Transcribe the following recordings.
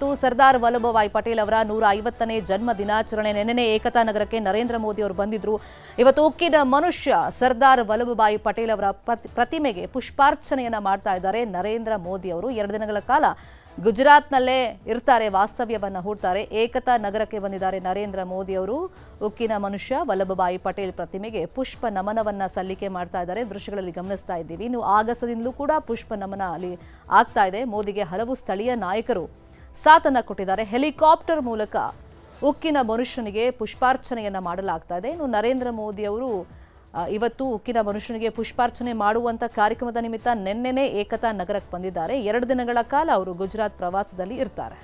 ಇವತ್ತು ಸರ್ದಾರ್ ವಲ್ಲಭಭಾಯಿ ಪಟೇಲ್ ಅವರ 150ನೇ ಜನ್ಮ ದಿನಾಚರಣೆ. ನೆನ್ನೆ ಏಕತಾ ನಗರಕ್ಕೆ ನರೇಂದ್ರ ಮೋದಿ ಅವರು ಬಂದಿದ್ರು. ಇವತ್ತು ಉಕ್ಕಿನ ಮನುಷ್ಯ ಸರ್ದಾರ್ ವಲ್ಲಭಭಾಯಿ ಪಟೇಲ್ ಅವರ ಪ್ರತಿಮೆಗೆ ಪುಷ್ಪಾರ್ಚನೆಯನ್ನ ಮಾಡ್ತಾ ಇದ್ದಾರೆ ನರೇಂದ್ರ ಮೋದಿ ಅವರು. 2 ದಿನಗಳ ಕಾಲ ಗುಜರಾತ್ನಲ್ಲೇ ಇರ್ತಾರೆ, ವಾಸ್ತವ್ಯವನ್ನ ಹೂಡ್ತಾರೆ. ಏಕತಾ ನಗರಕ್ಕೆ ಬಂದಿದ್ದಾರೆ ನರೇಂದ್ರ ಮೋದಿ ಅವರು. ಉಕ್ಕಿನ ಮನುಷ್ಯ ವಲ್ಲಭಭಾಯಿ ಪಟೇಲ್ ಪ್ರತಿಮೆಗೆ ಪುಷ್ಪ ನಮನವನ್ನ ಸಲ್ಲಿಕೆ ಮಾಡ್ತಾ ಇದ್ದಾರೆ. ದೃಶ್ಯಗಳಲ್ಲಿ ಗಮನಿಸ್ತಾ ಇದ್ದೀವಿ. ಇನ್ನು ಆಗಸದಿಂದಲೂ ಕೂಡ ಪುಷ್ಪ ನಮನ ಅಲ್ಲಿ ಆಗ್ತಾ ಇದೆ. ಮೋದಿಗೆ ಹಲವು ಸ್ಥಳೀಯ ನಾಯಕರು ಸಾಥನ್ನ ಕೊಟ್ಟಿದ್ದಾರೆ. ಹೆಲಿಕಾಪ್ಟರ್ ಮೂಲಕ ಉಕ್ಕಿನ ಮನುಷ್ಯನಿಗೆ ಪುಷ್ಪಾರ್ಚನೆಯನ್ನ ಮಾಡಲಾಗ್ತಾ ಇದೆ. ಇನ್ನು ನರೇಂದ್ರ ಮೋದಿ ಅವರು ಇವತ್ತು ಉಕ್ಕಿನ ಮನುಷ್ಯನಿಗೆ ಪುಷ್ಪಾರ್ಚನೆ ಮಾಡುವಂತ ಕಾರ್ಯಕ್ರಮದ ನಿಮಿತ್ತ ನಿನ್ನೆನೇ ಏಕತಾ ನಗರಕ್ಕೆ ಬಂದಿದ್ದಾರೆ. 2 ದಿನಗಳ ಕಾಲ ಅವರು ಗುಜರಾತ್ ಪ್ರವಾಸದಲ್ಲಿ ಇರ್ತಾರೆ.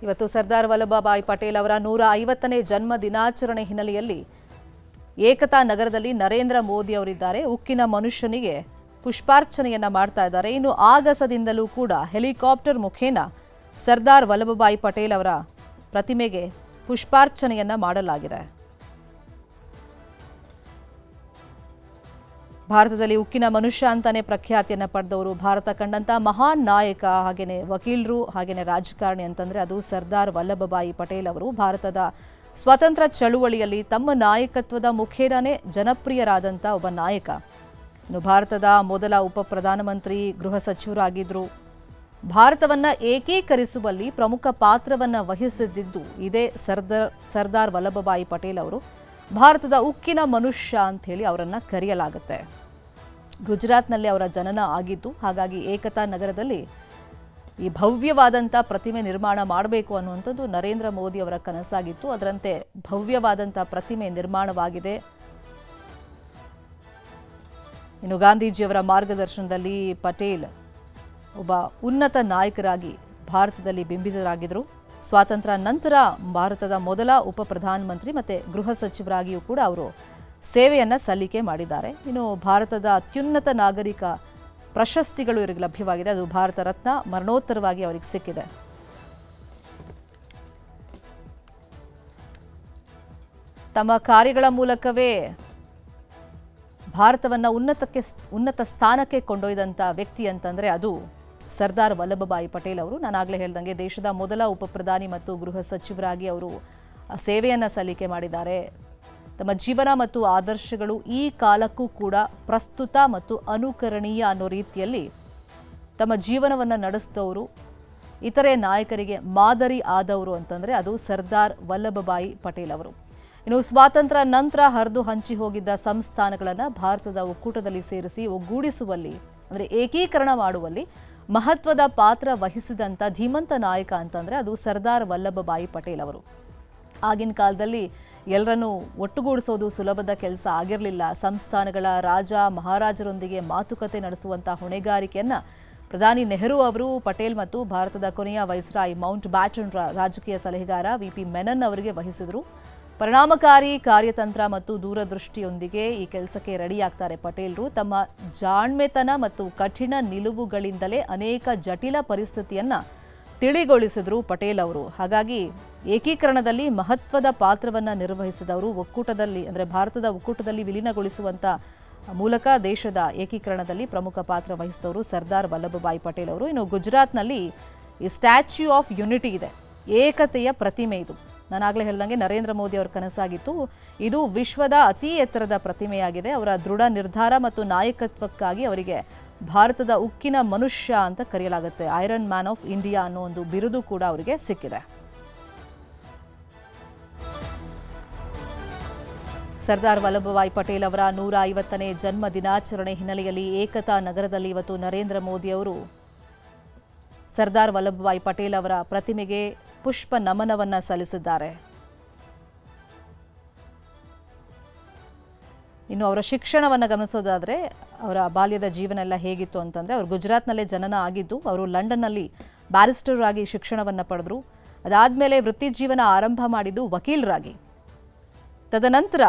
ಇವತ್ತು ಸರ್ದಾರ್ ವಲ್ಲಭಭಾಯಿ ಪಟೇಲ್ ಅವರ 150ನೇ ಜನ್ಮ ದಿನಾಚರಣೆ ಹಿನ್ನೆಲೆಯಲ್ಲಿ ಏಕತಾ ನಗರದಲ್ಲಿ ನರೇಂದ್ರ ಮೋದಿ ಅವರಿದ್ದಾರೆ. ಉಕ್ಕಿನ ಮನುಷ್ಯನಿಗೆ ಪುಷ್ಪಾರ್ಚನೆಯನ್ನ ಮಾಡ್ತಾ ಇದ್ದಾರೆ. ಇನ್ನು ಆಗಸದಿಂದಲೂ ಕೂಡ ಹೆಲಿಕಾಪ್ಟರ್ ಮುಖೇನ ಸರ್ದಾರ್ ವಲ್ಲಭಭಾಯಿ ಪಟೇಲ್ ಅವರ ಪ್ರತಿಮೆಗೆ ಪುಷ್ಪಾರ್ಚನೆಯನ್ನ ಮಾಡಲಾಗಿದೆ. ಭಾರತದಲ್ಲಿ ಉಕ್ಕಿನ ಮನುಷ್ಯ ಅಂತಾನೆ ಪ್ರಖ್ಯಾತಿಯನ್ನ ಪಡೆದವರು, ಭಾರತ ಕಂಡಂತ ಮಹಾನ್ ನಾಯಕ, ಹಾಗೇನೆ ವಕೀಲರು, ಹಾಗೇನೆ ರಾಜಕಾರಣಿ ಅಂತಂದ್ರೆ ಅದು ಸರ್ದಾರ್ ವಲ್ಲಭಭಾಯಿ ಪಟೇಲ್ ಅವರು. ಭಾರತದ ಸ್ವಾತಂತ್ರ್ಯ ಚಳುವಳಿಯಲ್ಲಿ ತಮ್ಮ ನಾಯಕತ್ವದ ಮುಖೇನನೇ ಜನಪ್ರಿಯರಾದಂಥ ಒಬ್ಬ ನಾಯಕ. ಇನ್ನು ಭಾರತದ ಮೊದಲ ಉಪ ಪ್ರಧಾನಮಂತ್ರಿ, ಗೃಹ ಸಚಿವರಾಗಿದ್ದರು. ಭಾರತವನ್ನ ಏಕೀಕರಿಸುವಲ್ಲಿ ಪ್ರಮುಖ ಪಾತ್ರವನ್ನ ವಹಿಸಿದ್ದು ಇದೇ ಸರ್ದಾರ್ ವಲ್ಲಭಭಾಯಿ ಪಟೇಲ್ ಅವರು. ಭಾರತದ ಉಕ್ಕಿನ ಮನುಷ್ಯ ಅಂತ ಹೇಳಿ ಅವರನ್ನ ಕರೆಯಲಾಗುತ್ತೆ. ಗುಜರಾತ್ನಲ್ಲಿ ಅವರ ಜನನ ಆಗಿದ್ದು, ಹಾಗಾಗಿ ಏಕತಾ ನಗರದಲ್ಲಿ ಈ ಭವ್ಯವಾದಂಥ ಪ್ರತಿಮೆ ನಿರ್ಮಾಣ ಮಾಡಬೇಕು ಅನ್ನುವಂಥದ್ದು ನರೇಂದ್ರ ಮೋದಿ ಅವರ ಕನಸಾಗಿತ್ತು. ಅದರಂತೆ ಭವ್ಯವಾದಂಥ ಪ್ರತಿಮೆ ನಿರ್ಮಾಣವಾಗಿದೆ. ಇನ್ನು ಗಾಂಧೀಜಿಯವರ ಮಾರ್ಗದರ್ಶನದಲ್ಲಿ ಪಟೇಲ್ ಒಬ್ಬ ಉನ್ನತ ನಾಯಕರಾಗಿ ಭಾರತದಲ್ಲಿ ಬಿಂಬಿತರಾಗಿದ್ದರು. ಸ್ವಾತಂತ್ರ್ಯ ನಂತರ ಭಾರತದ ಮೊದಲ ಉಪ ಪ್ರಧಾನಮಂತ್ರಿ ಮತ್ತು ಗೃಹ ಸಚಿವರಾಗಿಯೂ ಕೂಡ ಅವರು ಸೇವೆಯನ್ನು ಸಲ್ಲಿಕೆ ಮಾಡಿದ್ದಾರೆ. ಇನ್ನು ಭಾರತದ ಅತ್ಯುನ್ನತ ನಾಗರಿಕ ಪ್ರಶಸ್ತಿಗಳು ಇವರಿಗೆ ಲಭ್ಯವಾಗಿದೆ. ಅದು ಭಾರತ ರತ್ನ ಮರಣೋತ್ತರವಾಗಿ ಅವರಿಗೆ ಸಿಕ್ಕಿದೆ. ತಮ್ಮ ಕಾರ್ಯಗಳ ಮೂಲಕವೇ ಭಾರತವನ್ನು ಉನ್ನತ ಸ್ಥಾನಕ್ಕೆ ಕೊಂಡೊಯ್ದಂಥ ವ್ಯಕ್ತಿ ಅಂತಂದರೆ ಅದು ಸರ್ದಾರ್ ವಲ್ಲಭಭಾಯಿ ಪಟೇಲ್ ಅವರು. ನಾನಾಗಲೇ ಹೇಳ್ದಂಗೆ ದೇಶದ ಮೊದಲ ಉಪ ಪ್ರಧಾನಿ ಮತ್ತು ಗೃಹ ಸಚಿವರಾಗಿ ಅವರು ಸೇವೆಯನ್ನು ಸಲ್ಲಿಕೆ ಮಾಡಿದ್ದಾರೆ. ತಮ್ಮ ಜೀವನ ಮತ್ತು ಆದರ್ಶಗಳು ಈ ಕಾಲಕ್ಕೂ ಕೂಡ ಪ್ರಸ್ತುತ ಮತ್ತು ಅನುಕರಣೀಯ ಅನ್ನೋ ರೀತಿಯಲ್ಲಿ ತಮ್ಮ ಜೀವನವನ್ನು ನಡೆಸಿದವರು, ಇತರೆ ನಾಯಕರಿಗೆ ಮಾದರಿ ಆದವರು ಅಂತಂದರೆ ಅದು ಸರ್ದಾರ್ ವಲ್ಲಭಭಾಯಿ ಪಟೇಲ್ ಅವರು. ಇನ್ನು ಸ್ವಾತಂತ್ರ್ಯ ನಂತರ ಹರಿದು ಹಂಚಿ ಹೋಗಿದ್ದ ಸಂಸ್ಥಾನಗಳನ್ನು ಭಾರತದ ಒಕ್ಕೂಟದಲ್ಲಿ ಸೇರಿಸಿ ಒಗ್ಗೂಡಿಸುವಲ್ಲಿ, ಅಂದರೆ ಏಕೀಕರಣ ಮಾಡುವಲ್ಲಿ ಮಹತ್ವದ ಪಾತ್ರ ವಹಿಸಿದಂಥ ಧೀಮಂತ ನಾಯಕ ಅಂತಂದರೆ ಅದು ಸರ್ದಾರ್ ವಲ್ಲಭಭಾಯಿ ಪಟೇಲ್ ಅವರು. ಆಗಿನ ಕಾಲದಲ್ಲಿ ಎಲ್ಲರನ್ನೂ ಒಟ್ಟುಗೂಡಿಸೋದು ಸುಲಭದ ಕೆಲಸ ಆಗಿರಲಿಲ್ಲ. ಸಂಸ್ಥಾನಗಳ ರಾಜ ಮಹಾರಾಜರೊಂದಿಗೆ ಮಾತುಕತೆ ನಡೆಸುವಂಥ ಹೊಣೆಗಾರಿಕೆಯನ್ನು ಪ್ರಧಾನಿ ನೆಹರು ಅವರು ಪಟೇಲ್ ಮತ್ತು ಭಾರತದ ಕೊನೆಯ ವೈಸ್ರಾಯ್ ಮೌಂಟ್ ಬ್ಯಾಟನ್ ರಾಜಕೀಯ ಸಲಹೆಗಾರ ವಿ.ಪಿ. ಮೆನನ್ ಅವರಿಗೆ ವಹಿಸಿದರು. ಪರಿಣಾಮಕಾರಿ ಕಾರ್ಯತಂತ್ರ ಮತ್ತು ದೂರದೃಷ್ಟಿಯೊಂದಿಗೆ ಈ ಕೆಲಸಕ್ಕೆ ರೆಡಿಯಾಗ್ತಾರೆ ಪಟೇಲ್ರು. ತಮ್ಮ ಜಾಣ್ಮೆತನ ಮತ್ತು ಕಠಿಣ ನಿಲುವುಗಳಿಂದಲೇ ಅನೇಕ ಜಟಿಲ ಪರಿಸ್ಥಿತಿಯನ್ನು ತಿಳಿಗೊಳಿಸಿದರು ಪಟೇಲ್ ಅವರು. ಹಾಗಾಗಿ ಏಕೀಕರಣದಲ್ಲಿ ಮಹತ್ವದ ಪಾತ್ರವನ್ನು ನಿರ್ವಹಿಸಿದವರು. ಒಕ್ಕೂಟದಲ್ಲಿ, ಅಂದರೆ ಭಾರತದ ಒಕ್ಕೂಟದಲ್ಲಿ ವಿಲೀನಗೊಳಿಸುವಂಥ ಮೂಲಕ ದೇಶದ ಏಕೀಕರಣದಲ್ಲಿ ಪ್ರಮುಖ ಪಾತ್ರ ವಹಿಸಿದವರು ಸರ್ದಾರ್ ವಲ್ಲಭಭಾಯಿ ಪಟೇಲ್ ಅವರು. ಇನ್ನು ಗುಜರಾತ್ನಲ್ಲಿ ಈ ಸ್ಟ್ಯಾಚ್ಯೂ ಆಫ್ ಯುನಿಟಿ ಇದೆ, ಏಕತೆಯ ಪ್ರತಿಮೆ. ಇದು ನಾನಾಗಲೇ ಹೇಳ್ದಂಗೆ ನರೇಂದ್ರ ಮೋದಿ ಅವರ ಕನಸಾಗಿತ್ತು. ಇದು ವಿಶ್ವದ ಅತಿ ಎತ್ತರದ ಪ್ರತಿಮೆಯಾಗಿದೆ. ಅವರ ದೃಢ ನಿರ್ಧಾರ ಮತ್ತು ನಾಯಕತ್ವಕ್ಕಾಗಿ ಅವರಿಗೆ ಭಾರತದ ಉಕ್ಕಿನ ಮನುಷ್ಯ ಅಂತ ಕರೆಯಲಾಗುತ್ತೆ. ಐರನ್ ಮ್ಯಾನ್ ಆಫ್ ಇಂಡಿಯಾ ಅನ್ನೋ ಒಂದು ಬಿರುದು ಕೂಡ ಅವರಿಗೆ ಸಿಕ್ಕಿದೆ. ಸರ್ದಾರ್ ವಲ್ಲಭಭಾಯಿ ಪಟೇಲ್ ಅವರ 150ನೇ ಜನ್ಮ ದಿನಾಚರಣೆ ಹಿನ್ನೆಲೆಯಲ್ಲಿ ಏಕತಾ ನಗರದಲ್ಲಿ ಇವತ್ತು ನರೇಂದ್ರ ಮೋದಿ ಅವರು ಸರ್ದಾರ್ ವಲ್ಲಭಭಾಯಿ ಪಟೇಲ್ ಅವರ ಪ್ರತಿಮೆಗೆ ಪುಷ್ಪ ನಮನವನ್ನು ಸಲ್ಲಿಸಿದ್ದಾರೆ. ಇನ್ನು ಅವರ ಶಿಕ್ಷಣವನ್ನು ಗಮನಿಸೋದಾದರೆ ಅವರ ಬಾಲ್ಯದ ಜೀವನ ಎಲ್ಲ ಹೇಗಿತ್ತು ಅಂತಂದರೆ, ಅವರು ಗುಜರಾತ್ನಲ್ಲೇ ಜನನ ಆಗಿದ್ದು, ಅವರು ಲಂಡನ್ನಲ್ಲಿ ಬ್ಯಾರಿಸ್ಟರ್ ಆಗಿ ಶಿಕ್ಷಣವನ್ನು ಪಡೆದರು. ಅದಾದಮೇಲೆ ವೃತ್ತಿ ಜೀವನ ಆರಂಭ ಮಾಡಿದ್ದು ವಕೀಲರಾಗಿ. ತದನಂತರ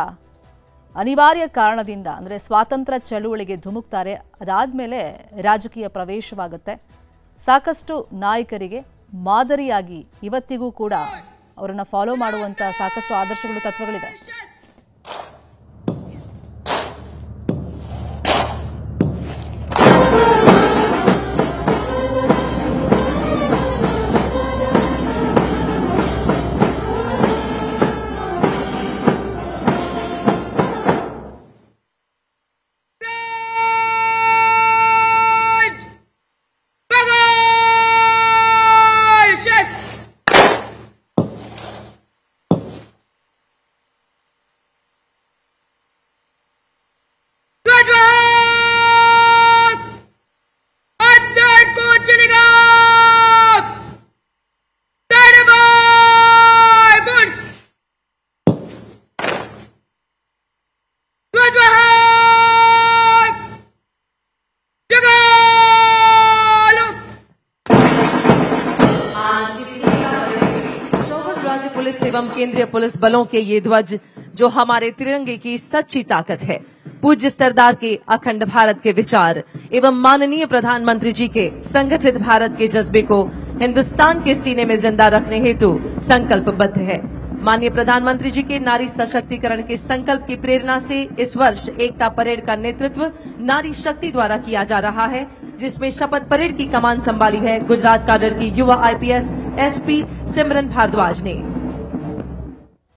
ಅನಿವಾರ್ಯ ಕಾರಣದಿಂದ, ಅಂದರೆ ಸ್ವಾತಂತ್ರ್ಯ ಚಳುವಳಿಗೆ ಧುಮುಕ್ತಾರೆ. ಅದಾದಮೇಲೆ ರಾಜಕೀಯ ಪ್ರವೇಶವಾಗುತ್ತೆ. ಸಾಕಷ್ಟು ನಾಯಕರಿಗೆ ಮಾದರಿಯಾಗಿ ಇವತ್ತಿಗೂ ಕೂಡ ಅವರನ್ನು ಫಾಲೋ ಮಾಡುವಂಥ ಸಾಕಷ್ಟು ಆದರ್ಶಗಳು, ತತ್ವಗಳಿದೆ. पुलिस एवं केंद्रीय पुलिस बलों के ये ध्वज जो हमारे तिरंगे की सच्ची ताकत है। पूज्य सरदार के अखंड भारत के विचार एवं माननीय प्रधानमंत्री जी के संगठित भारत के जज्बे को हिंदुस्तान के सीने में जिंदा रखने हेतु संकल्पबद्ध है। माननीय प्रधानमंत्री जी के नारी सशक्तिकरण के संकल्प की प्रेरणा से इस वर्ष एकता परेड का नेतृत्व नारी शक्ति द्वारा किया जा रहा है, जिसमें शपथ परेड की कमान संभाली है गुजरात काडर की युवा IPS SP सिमरन भारद्वाज ने।